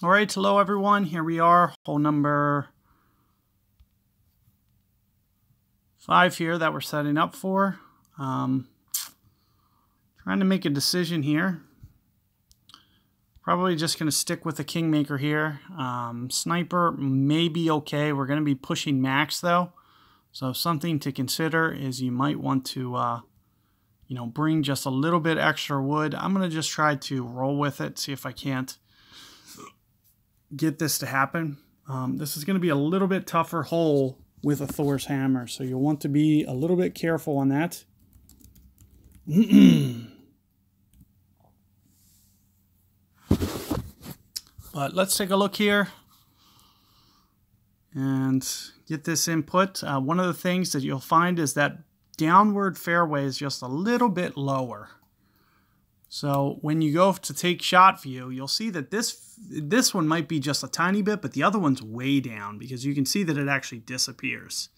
All right, hello everyone. Here we are, hole number 5 here that we're setting up for. Trying to make a decision here. Probably just going to stick with the Kingmaker here. Sniper may be okay. We're going to be pushing max though. So something to consider is you might want to bring just a little bit extra wood. I'm going to just try to roll with it, see if I can't get this to happen. This is going to be a little bit tougher hole with a Thor's hammer, so you'll want to be a little bit careful on that. But let's take a look here and get this input. One of the things that you'll find is that downward fairway is just a little bit lower. So when you go to take shot view, you'll see that this one might be just a tiny bit, but the other one's way down because you can see that it actually disappears.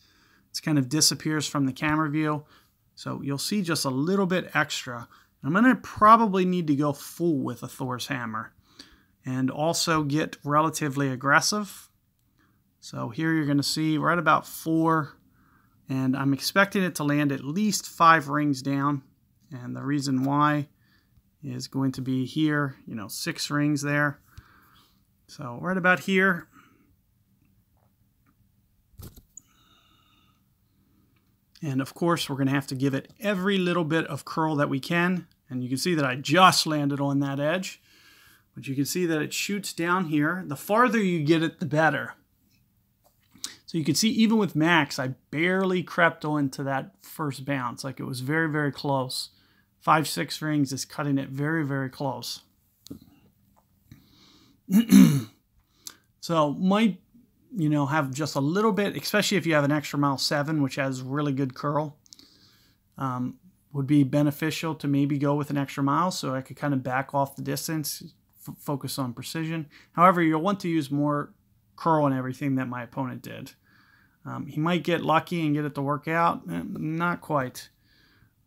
It kind of disappears from the camera view. So you'll see just a little bit extra. I'm going to probably need to go full with a Thor's hammer and also get relatively aggressive. So here you're going to see right about 4, and I'm expecting it to land at least 5 rings down. And the reason why is going to be here, 6 rings there. So right about here. And of course, we're going to have to give it every little bit of curl that we can. And you can see that I just landed on that edge. But you can see that it shoots down here. The farther you get it, the better. So you can see even with max, I barely crept onto that first bounce. Like it was very, very close. 5, 6 rings is cutting it very, very close. So might, have just a little bit, especially if you have an extra mile 7, which has really good curl. Would be beneficial to maybe go with an extra mile so I could kind of back off the distance, focus on precision. However, you'll want to use more curl and everything that my opponent did. He might get lucky and get it to work out. Not quite.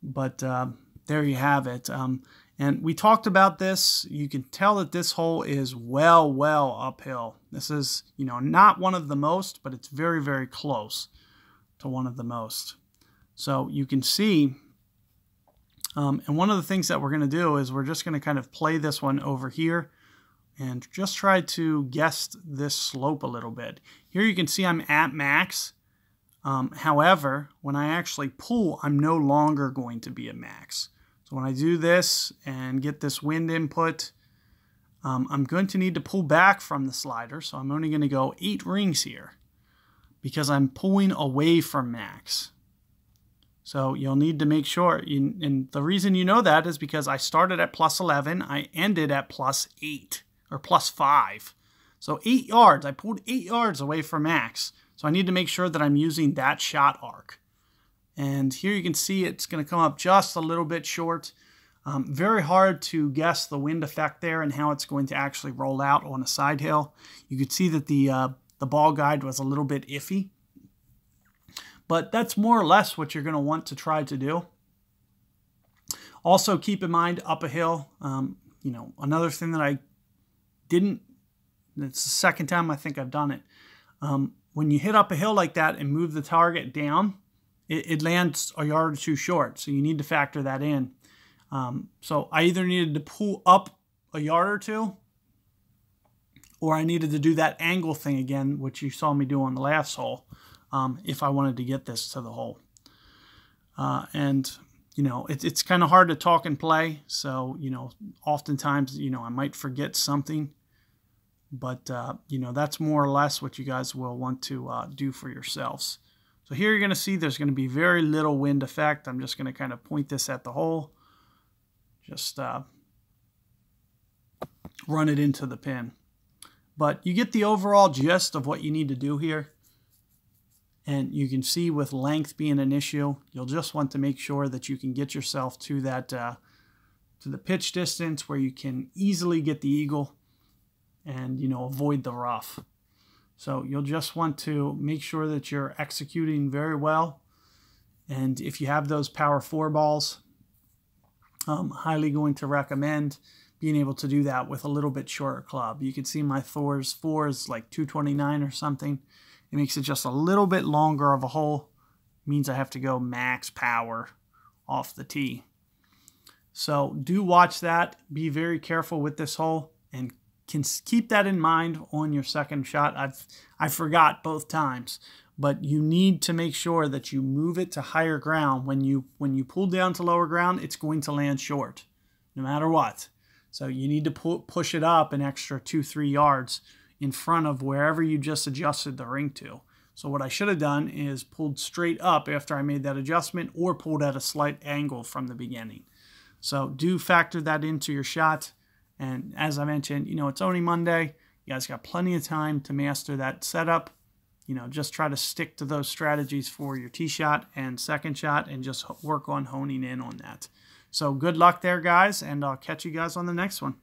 But there you have it. And we talked about this. You can tell that this hole is well uphill. This is, not one of the most, but it's very, very close to one of the most. So you can see, and one of the things that we're going to do is we're just going to kind of play this one over here and just try to guess this slope a little bit. Here you can see I'm at max. However, when I actually pull, I'm no longer going to be at max. So when I do this and get this wind input, I'm going to need to pull back from the slider. So I'm only going to go 8 rings here because I'm pulling away from max. So you'll need to make sure, and the reason you know that is because I started at plus 11, I ended at plus 8 or plus 5. So 8 yards, I pulled 8 yards away from max. So I need to make sure that I'm using that shot arc. And here you can see it's going to come up just a little bit short. Very hard to guess the wind effect there and how it's going to actually roll out on a side hill. You could see that the ball guide was a little bit iffy. But that's more or less what you're going to want to try to do. Also keep in mind up a hill, another thing that I didn't, it's the second time I think I've done it. When you hit up a hill like that and move the target down, it lands a yard or 2 short. So you need to factor that in. So I either needed to pull up a yard or 2, or I needed to do that angle thing again, which you saw me do on the last hole, if I wanted to get this to the hole. It's kind of hard to talk and play. So, oftentimes, I might forget something. But, that's more or less what you guys will want to do for yourselves. So here you're going to see there's going to be very little wind effect. I'm just going to kind of point this at the hole. Just run it into the pin. But you get the overall gist of what you need to do here. And you can see with length being an issue, you'll just want to make sure that you can get yourself to that to the pitch distance where you can easily get the eagle and avoid the rough. So you'll just want to make sure that you're executing very well. And if you have those power 4 balls, highly going to recommend being able to do that with a little bit shorter club. You can see my Thor's 4 is like 229 or something. It makes it just a little bit longer of a hole. It means I have to go max power off the tee. So do watch that. Be very careful with this hole and can keep that in mind on your second shot. I forgot both times, but you need to make sure that you move it to higher ground. When you pull down to lower ground, it's going to land short, no matter what. So you need to push it up an extra 2-3 yards in front of wherever you just adjusted the ring to. So what I should have done is pulled straight up after I made that adjustment, or pulled at a slight angle from the beginning. So do factor that into your shot. And as I mentioned, it's only Monday. You guys got plenty of time to master that setup. Just try to stick to those strategies for your tee shot and second shot, and just work on honing in on that. So good luck there, guys, and I'll catch you guys on the next one.